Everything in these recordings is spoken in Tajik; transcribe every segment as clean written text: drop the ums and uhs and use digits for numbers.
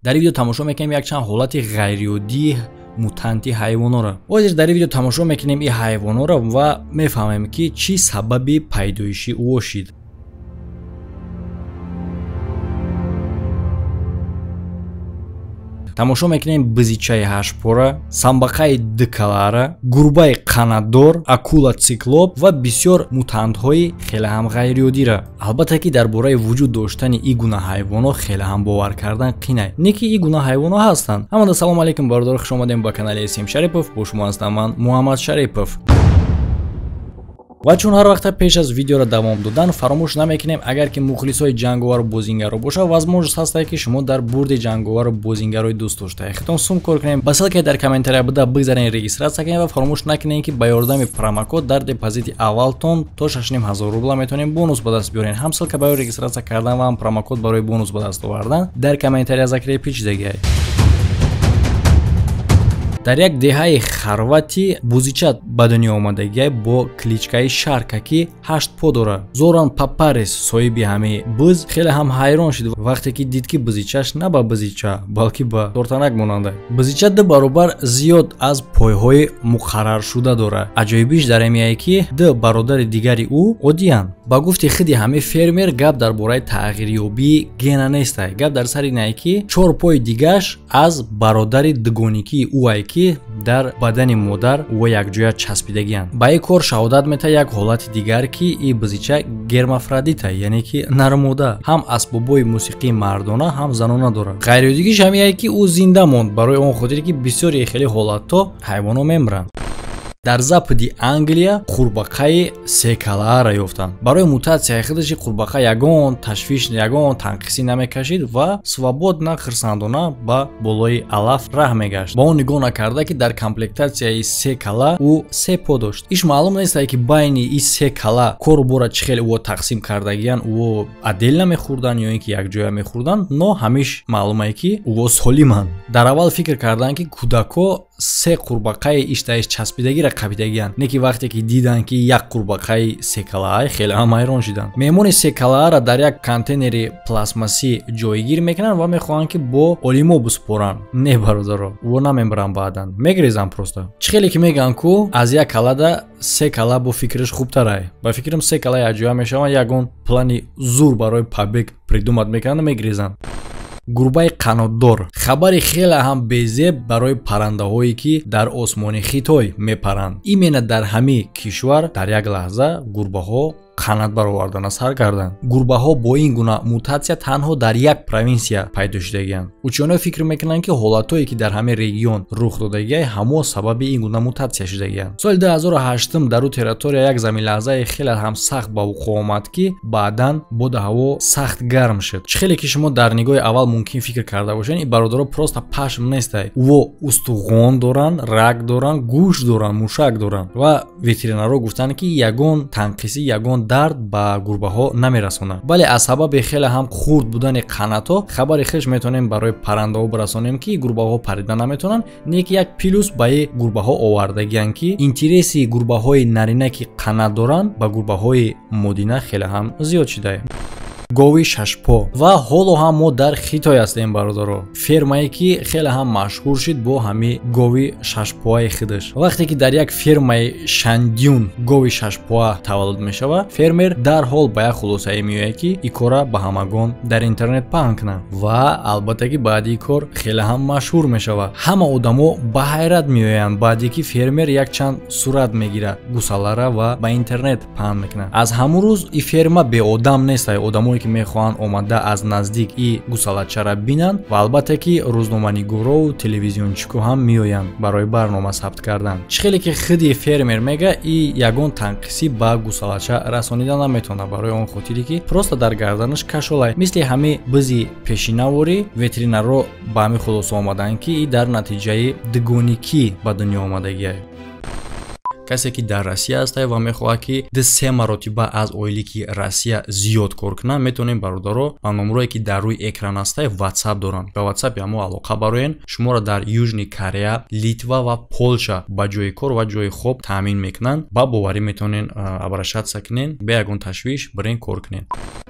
дар видео тамошо мекунем якчанд ҳолати ғайриоддии мутанти ҳайвонора. ҳозир дар видео тамошо мекунем ин ҳайвонора ва мефаҳмем ки чӣ сабаби пайдоиши ӯ шид. тамошо мекунем бизичаи ҳашпора, самбақаи дикалара, гурбаи қанатдор, акула циклоп ва бисёр мутантҳои хеле ҳам ғайриоддира. албатта ки дар бораи вуҷуд доштани ин гуна ҳайвонот хеле ҳам бовар кардан қин аст. Не ки ин гуна ҳайвонот ҳастанд. ҳамада салом алейкум бародаро, хуш омадем ба канали СМ Шарипов. Бо шумо ҳастам ман Муҳаммад Шарипов. ва чун ҳар вақта пеш аз видеоро давом додан фаромӯш намекунем, агар ки мухлисои ҷанговару бозингаро боша, возможност ҳастад ки шумо дар бурди ҷанговару бозингарои дӯст доштаед. Хитон сум кор кунем, ба ссилкаи дар комментария буда бигзарен, регистратсия кунем ва фаромӯш накунем ки ба ёрдами промокод дар депозити аввалтон то 6500 рубла метавонем бонус ба даст биёрем. ҳам ссилка барои регистратсия кардан ва ҳам промокод барои бонус ба даст овардан дар комментария закрия пичидагиай. дар як деҳаи Хорватия бузича ба дунё омадагиай бо кличкаи Шарка ки 8 по дора. Зоран Папарис соҳиби ҳамаи биз хеле ҳам ҳайрон шуд вақте ки дид ки бизичаш на ба бизича, балки ба тортанак монанда. Бизича 2 баробар зиёд аз пойҳои муқарраршуда дора. аҷоибиш дар ин ки 2 бародари дигари ӯ оддиянд. ба гуфти худи ҳамаи фермер гап дар бораи тағйирёбии гена нестай. Гап дар сари ин ки 4 пои дигааш аз бародари дугоникии ӯ ки дар бадани модар ва якҷоя часпидагиянд. Ба ин кор шаҳодат метаҳад як ҳолати дигар ки ин бизича гермафродита, яъне ки нармода, ҳам асбобои мусиқии мардона, ҳам занона дорад. ғайриоддигиш ҳамин ки ӯ зинда монд, барои он хотире ки бисёри хеле ҳолатҳо ҳайвонот мемиранд. дар запади Англия қурбақаи секалаара ёфтанд. Барои мутатсияи худаш қурбақа ягон ташвиш, ягон танқисӣ намекашид ва свободна хирсандона ба болои алаф раҳ мегашт. Ба он нигоҳ накарда ки дар комплектатсияи се кала ӯ 3 по дошт. иш маълум нест ки байни ин 3 кала кору бора чӣ хеле ӯ тақсим кардагиян, ӯ адел мехӯрдан ё ин ки якҷоя мехӯрдан, но ҳамиш маълуме ки ӯ солиманд. дар аввал фикр карданд ки кӯдако 3 қурбақаи иштаиш часпидагира қабидагиян, не ки вақте ки дидан ки як қурбақаи секалаай хеле ҳам ҳайрон шуданд. Меҳмони секалаара дар як контейнери пластмассӣ ҷойгир мекунанд ва мехоҳанд ки бо олимо бисупоранд. Не бародаро, ӯ намебаранд баъдан, мегрезанд просто. Чӣ хеле ки мегӯянд ку аз як калада 3 кала бо фикраш хубтарай. Ба фикрам 3 кала якҷоя мешаванд, ягон плани зур барои побег придумат мекунанд, мегрезанд. гурбаи қанотдор хабари хеле ҳам безеб барои паррандаҳое ки дар осмони Хитой мепаранд. Именно дар ҳамин кишвар дар як лаҳза гурбаҳо қанат баровардана сар карданд. Гурбаҳо бо ин гуна мутатсия танҳо дар як провинсия пайдо шудагиянд. учёнҳо фикр мекунанд ки ҳолатҳое ки дар ҳамин регион рух додагияй ҳамо сабаби ин гуна мутатсия шудагиянд. соли 2008 дар ӯ территория як заминларзаи хеле ҳам сахт ба вуқӯъ омад ки баъдан боди ҳаво сахт гарм шуд. чӣ хеле ки шумо дар нигоҳи аввал мумкин фикр карда бошед, ин бародаро просто пашм нестай. ӯ устуғон доранд, раг доранд, гӯшт доранд, мушак доранд ва ветеринаро гуфтанд ки ягон танқисӣ, ягон дард ба гурбаҳо намерасонад. бале аз сабаби хеле ҳам хурд будани қанатҳо хабари хеш метавонем барои паррандаҳо барасонем ки гурбаҳо парида наметавонанд, не ки як плюс ба ин гурбаҳо овардагиянд ки интереси гурбаҳои нарина ки қанат доранд ба гурбаҳои модина хеле ҳам зиёд шудааст. гови шашпо ва ҳоло ҳам мо дар Хитой ҳастем бародаро. Фермае ки хеле ҳам машҳур шуд бо ҳамин гови шашпоаи худаш. вақте ки дар як фермаи Шандюн гови шашпоа таваллуд мешавад, фермер дарҳол ба як хулосае меояд ки ин кора ба ҳамагон дар интернет паҳн кунад ва албатта ки баъди ин кор хеле ҳам машҳур мешавад. ҳама одамо ба ҳайрат меоянд баъде ки фермер якчанд сурат мегирад гусалара ва ба интернет паҳн мекунад. аз ҳамун рӯз ин ферма беодам нестай. одамое ки мехоҳанд омада аз наздик ин гусалачара бинанд ва албатта ки рӯзноманигоро телевизиончико ҳам меоянд барои барнома сабт кардан. чӣ хеле ки худи фермер мега ин ягон танқисӣ ба гусалача расонида наметавонад, барои он хотире ки просто дар гарданаш кашолай. мисли ҳамин бизи пешинаворӣ ветеринаро ба ҳамин хулоса омаданд ки ин дар натиҷаи дугоникӣ ба дунё омадагиай. касе ки дар Россия аст ва мехоҳад ки 3 маротиба аз оили ки Россия зиёд кор кунад, метавонем бародаро ба номрое ки дар рӯи экран аст WhatsApp доранд. Ба WhatsApp ямо алоқа бароен шуморо дар Южни Корея, Литва ва Полша ба ҷои кор ва ҷои хоб таъмин мекунанд. Ба боварӣ метавонен обращаться кунен, бе ягон ташвиш бирен кор кунен.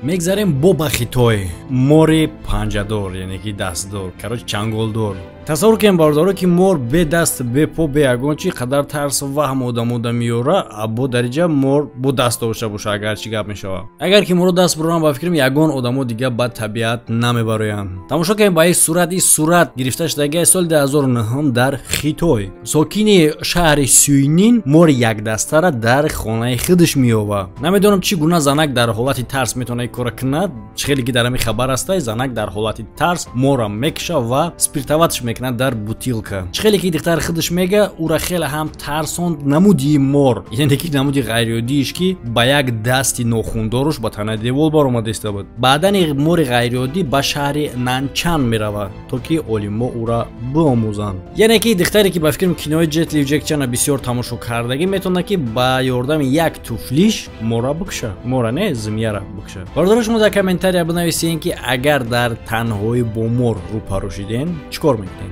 Мегзарем бо ба Хитой, мори панҷадор, яъне ки дастдор, кароч чанголдор. Тасаввур кунем бародаро ки мор бе даст, бе по, бе ягон чӣ қадар тарс ваҳм одамода меёра, бо дариҷа мор бо даст дошта боша агар чӣ гап мешава. Агар ки моро даст бурам ба фикрам ягон одамо дига ба табиат намебароянд. Тамошо кунем ба ин сурат гирифта шудаги соли 2009 дар Хитой. Сокини шаҳри Сюйнин мори якдастара дар хонаи худаш меёба. Намедонам чӣ гуна занак дар ҳолати тарс метавона ин кора кунад. Хеле ки дар ҳамин хабар аст, занак дар ҳолати тарс мора мекша ва спиртоватш мекунад дар бутилка. Хеле ки дихтар худаш мега, ура хеле ҳам тарсонд намуди мор, яъне ки намуди ғайриоддииш ки ба як дасти нохундоруш ба танаи девол баромада истабад. Баъдани мори ғайриоддӣ ба шаҳри Нанчан меравад, то ки олимо ура биомӯзанд. Яъне ки дихтаре ки ба фикрам кинои Джет Ли Джекчана бисёр тамошо кардагӣ метавонад ки ба ёрдами як туфлиш мора бикша, мора не зимияра бикша. Бародаро шумо дар комментария бинависед ки агар дар танҳои бо мор рӯпарӯ шиден чикор мекунед.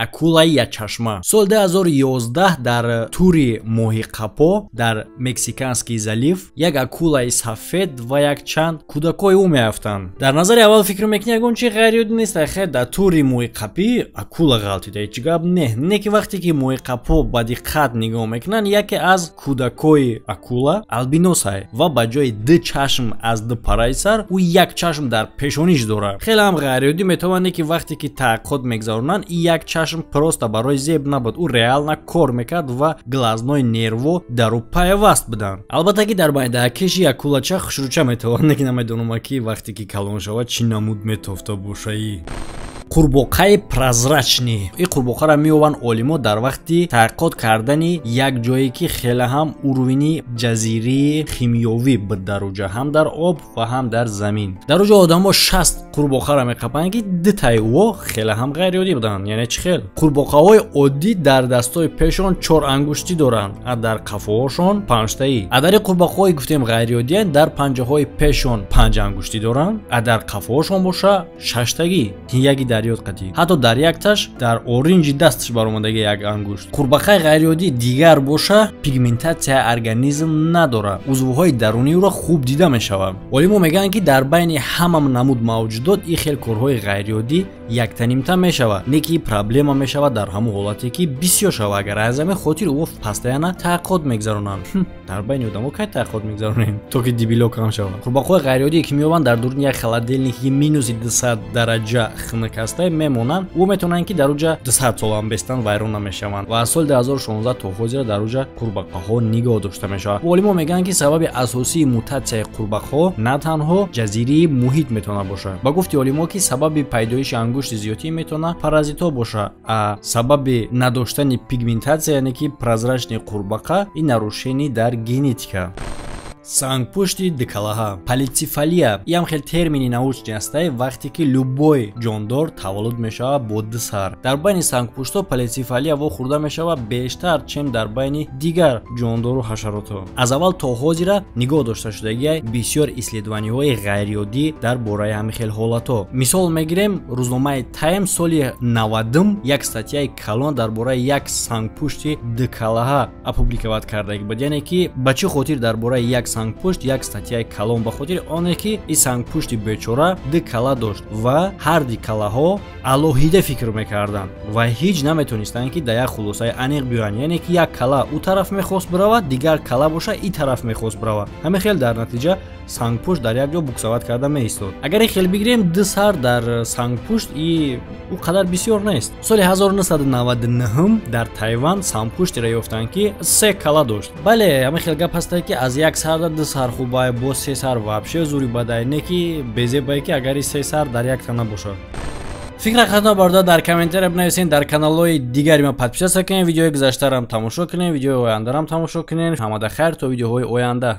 Акулаи якчашма. Соли 2011 дар тури моҳи қапо дар Мексиканский залив як акулаи сафед ва як чанд кӯдакои ӯ меафтанд. Дар назари аввал фикр мекунӣ ягон чӣ ғайриоддӣ нест, хе дар тури моҳи қапӣ акула ғалтида, ҳеҷ гап не ки вақте ки моҳи қапо ба диққат нигоҳ мекунанд, яке аз кӯдакои акула албиносай ва ба ҷои ду чашм аз ду параи сар ӯ як чашм дар пешониш дорад. Хеле ҳам ғайриоддӣ метавонад ки вақте ки таъққуд мегзаронанд ин як чашм просто барои зеб набуд, ӯ реална кор мекард ва глазнои нерво дар ӯ пайваст буданд. Албатта ки дар байни дакеши акулача хушрӯча метавонад ки намедонам ки вақте ки калон шавад чӣ намуд метофта бошаи. Қурбоқаи прозрачни. Ин қурбоқаро меёбанд олимо дар вақти таҳқиқот кардани як ҷое ки хеле ҳам урвини ҷазираи химиёвӣ буд дар уҷа, ҳам дар об ва ҳам дар замин. Дар уҷа одамо 60 қурбоқаро меқапанд ки дутаи ӯ хеле ҳам ғайриоддӣ буданд. Яъне чӣ хел? Қурбоқаҳои оддӣ дар дастҳои пешон 4 ангуштӣ доранд, а дар қафоҳошон 5таи. А дар ин қурбоқаҳои гуфтем ғайриоддианд, дар панҷаҳои пешон 5 ангуштӣ доранд, а дар қафоҳошон боша 6тагӣ. Яги дар ёд қатӣ. Ҳатто дар якташ дар оринҷи дасташ баромадаги як ангушт. Қурбоқаи ғайриоддӣ дигар боша пигментатсияи организм надорад. Узвҳои дарунии ӯро хуб дида мешавад. Олимо мегӯянд ки дар байни ҳама намуд мавҷудот ин хел корҳои ғайриоддӣ яктанимта мешавад. Не ки проблема мешавад дар ҳамон ҳолате ки бисёр шавад, агар аз ҳамин хотир ӯ постоянно таъққуд мегзаронанд. Дар байни одамо кай таъққуд мегзаронем, то ки дибило кам шавад. Қурбоқаҳои ғайриоддӣ ки меёбанд дар дурuni як холодильники минуси 200 дараҷа хунук аста мемонанд, ӯ метавонанд ки дар уҷа 200 сол ҳам бестан вайрон намешаванд. Ва аз соли 2016 то ҳозира дар уҷа қурбоқаҳо нигоҳ дошта мешавад. Олимо мегӯянд ки сабаби асосии мутатсияи қурбоқаҳо на танҳо ҷазираи муҳит метавонад бошад. Ба гуфти олимо ки сабаби пайдоиши ангушти зиёдӣ метавонад паразитҳо бошад, а сабаби надоштани пигментатсия, яъне ки прозрачни қурбоқа ин нарушение дар генетика. Сангпушти дикалаҳа. Полицефалия ям хел термини научни астаи вақте ки любой ҷондор таваллуд мешавад бо ду сар. Дар байни сангпуштҳо полицефалия вохӯрда мешавад бештар чем дар байни дигар ҷондору ҳашаротҳо. Аз аввал то ҳозира нигоҳ дошта шудагиай бисёр исследованиҳои ғайриоддӣ дар бораи ҳамин хел ҳолатҳо. Мисол мегирем, рӯзномаи Time соли 90 як статьяи калон дар бораи як сангпушти дикалаҳа опубликоват кардаги буд. Яъне ки ба чӣ хотир дар бораи як сангпушт як статьяи калон ба хотири оне ки ин сангпушти бечора ду кала дошт ва ҳар ду калаҳо алоҳида фикр мекарданд ва ҳеҷ наметонистанд ки дар як хулосаи аниқ биёянд. Яъне ки як кала ӯ тараф мехост биравад, дигар кала боша ин тараф мехост биравад. Ҳамин хел дар натиҷа сангпушт дар як ҷо буксоват карда меистод. Агар ин хел бигирем ду сар дар сангпушт ин ӯ қадар бисёр нест. Соли 1999 дар Тайван сангпуштиро ёфтанд ки 3 кала дошт. Бале, ҳамин хел гап ҳастад ки аз як сар ду сар хубай, бо 3 сар вообще зури бадай, не ки безебай ки агар ин 3 сар дар як тана бошад. фикра хатна барда дар комментария бинависед, дар каналҳои дигари ман подписатсия кунед, видеои гузаштарам тамошо кунед, видеои ояндарам тамошо кунед. Ҳамада хайр то видеоҳои оянда.